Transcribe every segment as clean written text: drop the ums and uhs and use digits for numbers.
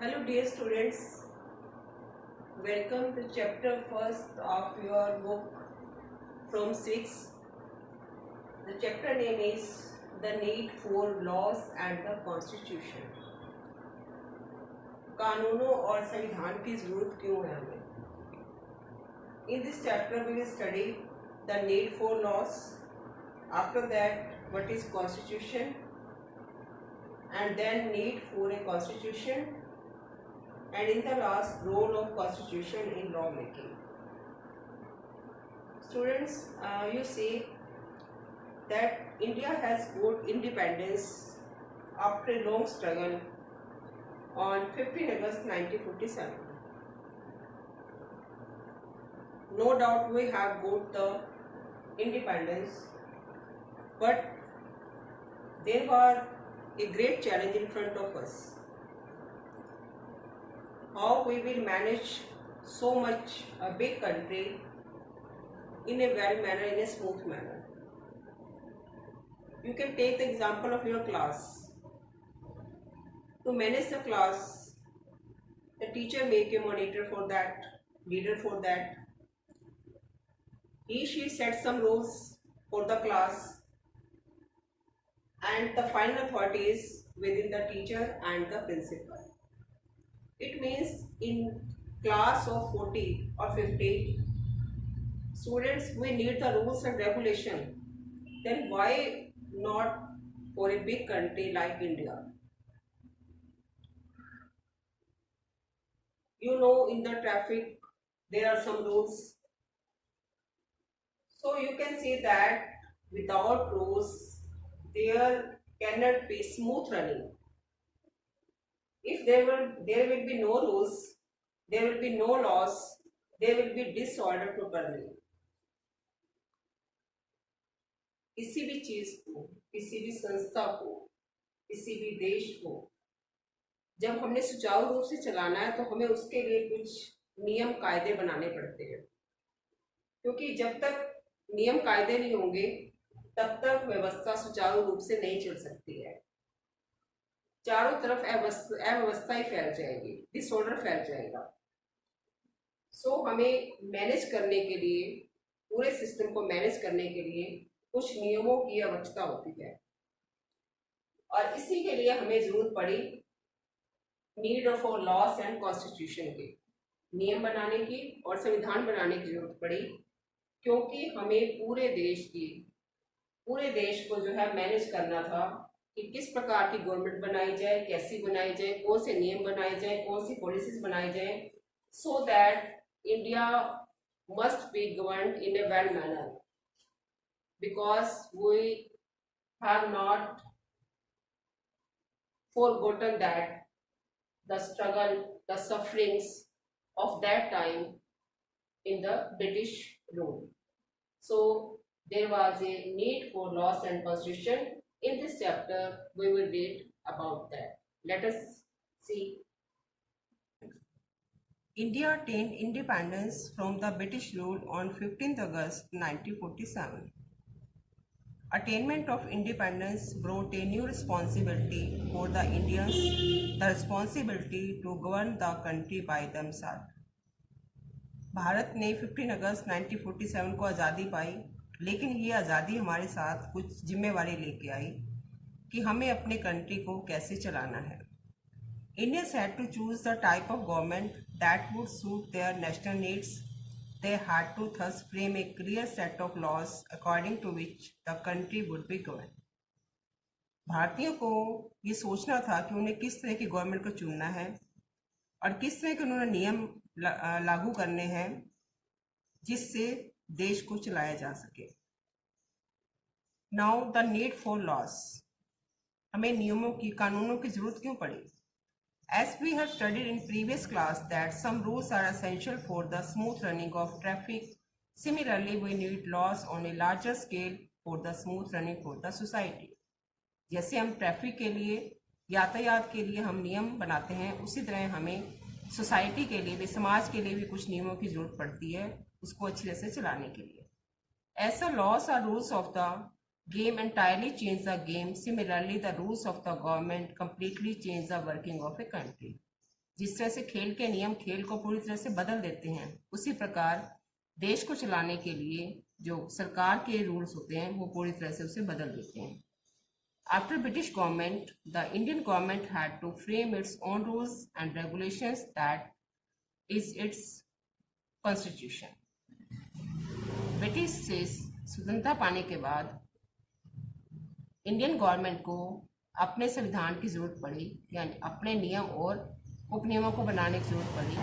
Hello dear students, welcome to chapter first of your book from 6. The chapter name is The Need for Laws and the Constitution. कानूनों और संविधान की जरूरत क्यों है हमें? In this chapter we will study the need for laws, after that what is constitution, and then need for a constitution, and in the last role of constitution in lawmaking. Students, you see that India has got independence after a long struggle on 15 August 1947. No doubt we have got the independence, but there was a great challenge in front of us. How we will manage so much a big country in a well manner, in a smooth manner. You can take the example of your class. To manage the class, the teacher make a monitor for that, leader for that. She set some rules for the class, and the final authority is within the teacher and the principal. It means in class of 40 or 50 students, we need the rules and regulation. Then why not for a big country like India? You know, in the traffic there are some rules. So you can see that without rules there cannot be smooth running. If there will be no rules, there will be no laws, there will be disorder totally. किसी भी चीज को, किसी भी संस्था को, किसी भी देश को जब हमने सुचारू रूप से चलाना है तो हमें उसके लिए कुछ नियम कायदे बनाने पड़ते हैं, क्योंकि जब तक नियम कायदे नहीं होंगे तब तक व्यवस्था सुचारू रूप से नहीं चल सकती है। चारों तरफ अव्यवस्था ही फैल जाएगी, डिसऑर्डर फैल जाएगा। सो हमें मैनेज करने के लिए, पूरे सिस्टम को मैनेज करने के लिए कुछ नियमों की आवश्यकता होती है, और इसी के लिए हमें जरूरत पड़ी need of loss and constitution के, नियम बनाने की और संविधान बनाने की जरूरत पड़ी, क्योंकि हमें पूरे देश को जो है मैनेज करना था कि किस प्रकार की गवर्नमेंट बनाई जाए, कैसी बनाई जाए, कौन से नियम बनाए जाए, कौन सी पॉलिसीज बनाई जाए, so that India must be governed in A well manner, because we have not forgotten that the struggle, the sufferings of that time in the British rule. So there was a need for laws and constitution. In this chapter we will read about that. Let us see. India attained independence from the British rule on 15th August 1947. Attainment of independence brought a new responsibility for the Indians, the responsibility to govern the country by themselves. Bharat ने 15 अगस्त 1947 को आज़ादी पाई, लेकिन ये आज़ादी हमारे साथ कुछ जिम्मेवारी लेके आई कि हमें अपने कंट्री को कैसे चलाना है। Indians had to choose the type of government that would suit their national needs. They had to thus frame a clear set of laws according to which the country would be governed. भारतीयों को ये सोचना था कि उन्हें किस तरह की गवर्नमेंट को चुनना है और किस तरह के उन्होंने नियम लागू करने हैं जिससे देश को चलाया जा सके। Now the need for laws. हमें नियमों की, कानूनों की जरूरत क्यों पड़ी? As we have studied in previous class that some rules are essential for the smooth running of traffic, similarly we need laws on a larger scale for the smooth running for the society. जैसे हम traffic के लिए, यातायात के लिए हम नियम बनाते हैं, उसी तरह हमें सोसाइटी के लिए भी, समाज के लिए भी कुछ नियमों की जरूरत पड़ती है उसको अच्छी तरह से चलाने के लिए। ऐसा laws or rules of the game entirely change the game. Similarly, the rules of the government completely change the working of a country. जिस तरह से खेल के नियम खेल को पूरी तरह से बदल देते हैं, उसी प्रकार देश को चलाने के लिए जो सरकार के रूल्स होते हैं वो पूरी तरह से उसे बदल देते हैं। After British government, the Indian government had to frame its own rules and regulations, that is its constitution. British से स्वतंत्रता पाने के बाद इंडियन गवर्नमेंट को अपने संविधान की जरूरत पड़ी, यानी अपने नियम और उपनियमों को बनाने की जरूरत पड़ी।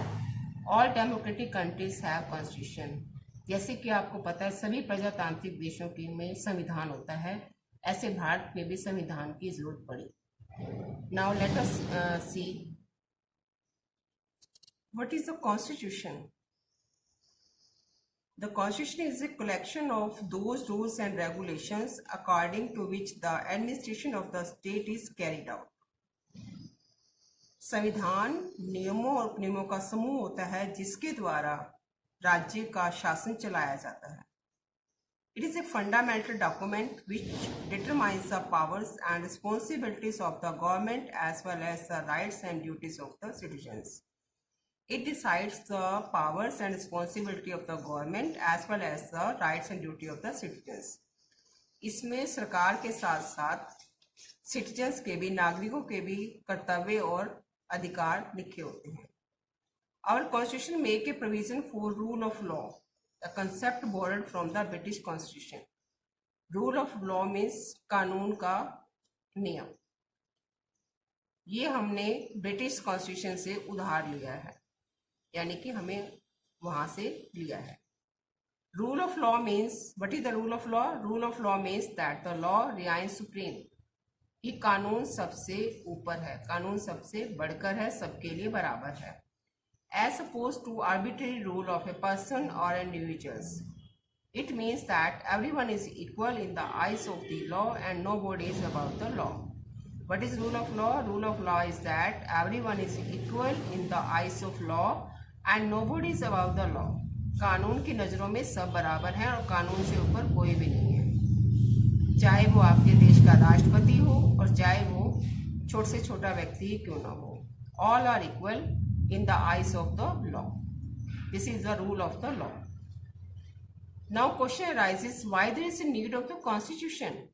All democratic countries have constitution. जैसे कि आपको पता है सभी प्रजातांत्रिक देशों के में संविधान होता है, ऐसे भारत में भी संविधान की जरूरत पड़ी। Now let us see what is the constitution. The Constitution is a collection of those rules and regulations according to which the administration of the state is carried out. संविधान नियमों और उपनियमों का समूह होता है जिसके द्वारा राज्य का शासन चलाया जाता है। It is a fundamental document which determines the powers and responsibilities of the government as well as the rights and duties of the citizens. It decides the powers and responsibility of the government as well as the rights and duty of the citizens. इसमें सरकार के साथ साथ citizens के भी, नागरिकों के भी कर्तव्य और अधिकार लिखे होते हैं। Our constitution make a provision for rule of law, a concept borrowed from the British Constitution. Rule of law means कानून का नियम। ये हमने ब्रिटिश कॉन्स्टिट्यूशन से उधार लिया है, यानी कि हमें वहां से लिया है। Rule of law means, what is the rule of law? Rule of law means that the law remains supreme, कि कानून सबसे ऊपर है, कानून सबसे बढ़कर है, सबके लिए बराबर है। As oppose to arbitrary rule of a person और individuals, it means that everyone is equal in the eyes of the law and nobody is about the law. What is rule of law? Rule of law is that everyone is equal in the eyes of law and nobody is above the law. कानून की नज़रों में सब बराबर हैं और कानून से ऊपर कोई भी नहीं है, चाहे वो आपके देश का राष्ट्रपति हो और चाहे वो छोटे से छोटा व्यक्ति ही क्यों ना हो। All are equal in the eyes of the law. This is the rule of the law. Now question arises, why there is a need of the constitution?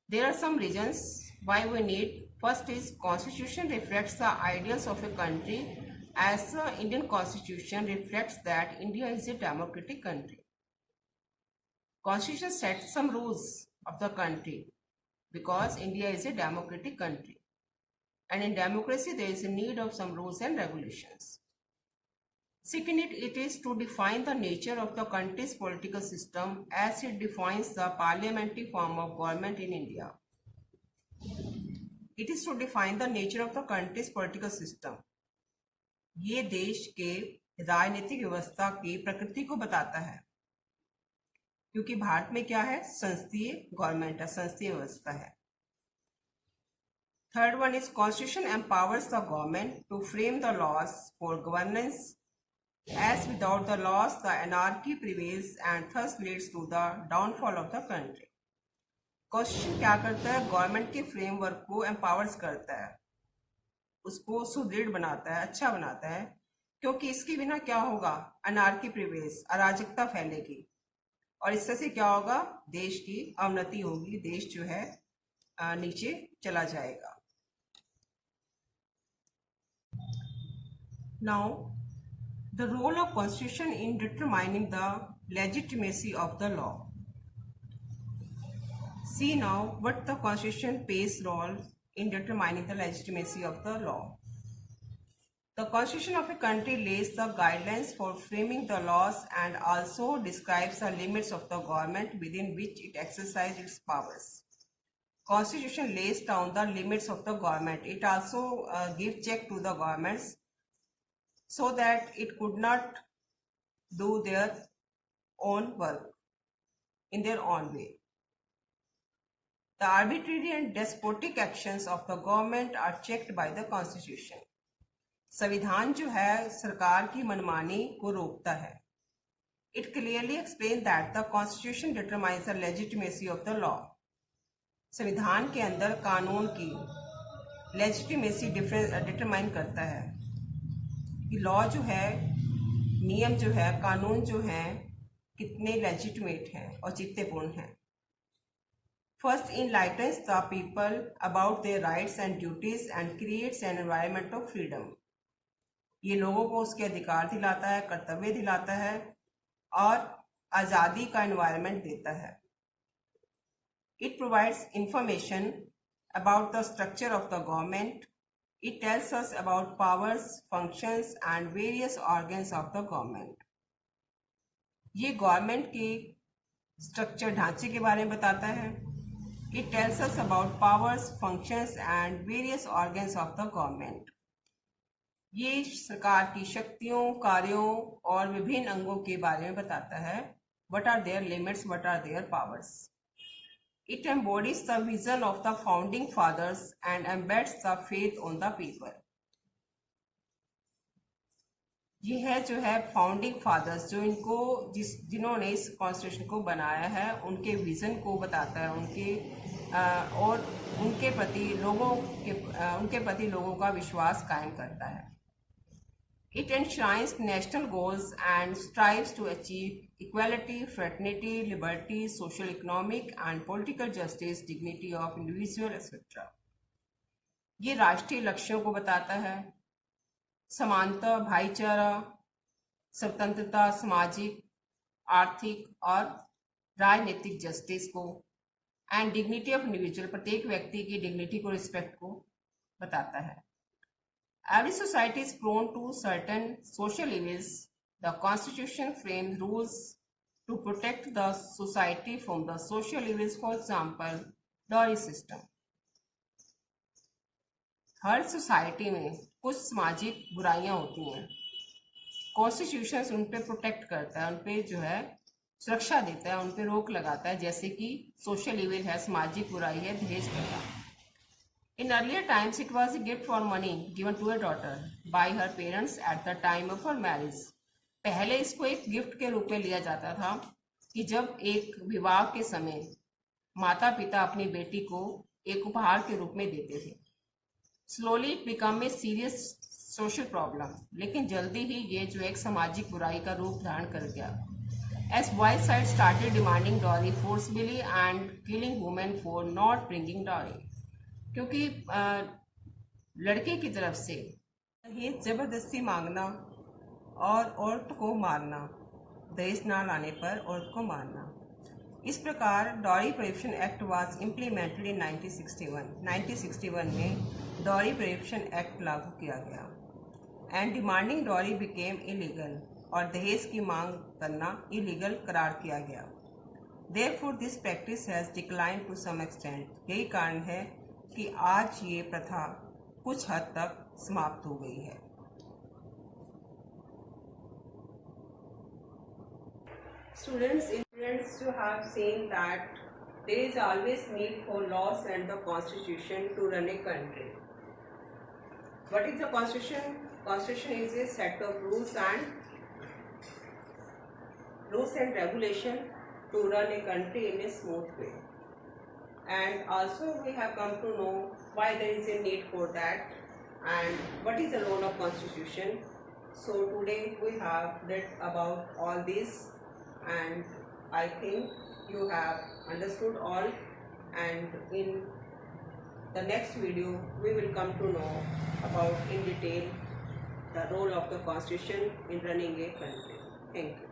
There are some reasons why we need. First is constitution reflects the ideals of a country, as the Indian constitution reflects that India is a democratic country. Constitution sets some rules of the country because India is a democratic country, and in democracy there is a need of some rules and regulations. Second, it is to define the nature of the country's political system as it defines the parliamentary form of government in India. It is to define the nature of the country's political system. ये देश के राजनीतिक व्यवस्था की प्रकृति को बताता है, क्योंकि भारत में क्या है, संसदीय गवर्नमेंट है, संसदीय व्यवस्था है। Third one is constitution empowers the government to frame the laws for governance, as without the laws the anarchy prevails and thus leads to the downfall of the country. Constitution क्या करता है? Government के framework को empowers करता है, उसको सुदृढ़ बनाता है, अच्छा बनाता है, क्योंकि इसके बिना क्या होगा, अनार्की प्रिवेल्स, अराजकता फैलेगी और इससे से क्या होगा, देश की अवनति होगी, देश जो है नीचे चला जाएगा। Now, the role of constitution in determining the legitimacy of the law. See now what the constitution plays role in determining the legitimacy of the law. The constitution of a country lays the guidelines for framing the laws and also describes the limits of the government within which it exercises its powers. Constitution lays down the limits of the government. It also gives check to the governments so that it could not do their own work in their own way. The arbitrary and despotic actions of the government are checked by the Constitution. संविधान जो है सरकार की मनमानी को रोकता है. It clearly explains that the Constitution determines the legitimacy of the law. संविधान के अंदर कानून की लेजिटिमेसी डिटरमाइन करता है कि लॉ जो है, नियम जो है, कानून जो है कितने लेजिटिमेट हैं और चित्तपूर्ण हैं। First enlightens the people about their rights and duties and creates an environment of freedom. ये लोगों को उसके अधिकार दिलाता है, कर्तव्य दिलाता है और आज़ादी का एनवायरनमेंट देता है। It provides information about the structure of the government. It tells us about powers, functions and various organs of the government. ये गवर्नमेंट के स्ट्रक्चर, ढांचे के बारे में बताता है। It tells us about powers, functions and various organs of the government. ये सरकार की शक्तियों, कार्यों और विभिन्न अंगों के बारे में बताता है। What are their limits? What are their powers? It embodies the vision of the founding fathers and embeds the faith on the people. ये है जो है फाउंडिंग फादर्स, जो जिन्होंने इस कॉन्स्टिट्यूशन को बनाया है, उनके विजन को बताता है, और उनके प्रति लोगों का विश्वास कायम करता है। It enshrines national goals and strives to achieve equality, fraternity, liberty, social, economic and political justice, dignity of individual, etc. ये राष्ट्रीय लक्ष्यों को बताता है, समानता, भाईचारा, स्वतंत्रता, सामाजिक, आर्थिक और राजनीतिक जस्टिस को, एंड डिग्निटी ऑफ इंडिविजुअल, प्रत्येक व्यक्ति की डिग्निटी को, रिस्पेक्ट को बताता है। Every society is prone to certain social evils. The Constitution frames rules to protect the society from the social evils. For example, dowry system. Her society में कुछ सामाजिक बुराइयां होती हैं। कॉन्स्टिट्यूशन उन पे प्रोटेक्ट करता है, उन पे जो है सुरक्षा देता है, उन पे रोक लगाता है, जैसे कि सोशल इविल है, सामाजिक बुराई है, दहेज प्रथा। In earlier times, it was a gift for money given to a daughter by her parents at the time of her marriage. पहले इसको एक गिफ्ट के रूप में लिया जाता था कि जब एक विवाह के समय माता पिता अपनी बेटी को एक उपहार के रूप में देते थे। Slowly it became a serious social problem. लेकिन जल्दी ही ये जो एक सामाजिक बुराई का रूप धारण कर गया। As both sides started demanding dowry forcibly and killing women for not bringing dowry. क्योंकि लड़के की तरफ से दहेज जबरदस्ती मांगना और औरत को मारना, दहेज ना लाने पर औरत को मारना। इस प्रकार dowry prohibition act was implemented in 1961 में डॉरी प्रोहिबिशन एक्ट लागू किया गया and demanding dowry became illegal, और दहेज की मांग करना इलीगल करार किया गया। Therefore this practice has declined to some extent. यही कारण है कि आज ये प्रथा कुछ हद तक समाप्त हो गई है। Students you have seen that there is always need for laws and the constitution to run a country. What is the constitution? Constitution is a set of rules and regulation to run a country in a smooth way. And also we have come to know why there is a need for that and what is the role of constitution. So today we have read about all this and I think you have understood all, and in the next video we will come to know about in detail the role of the constitution in running a country. Thank you.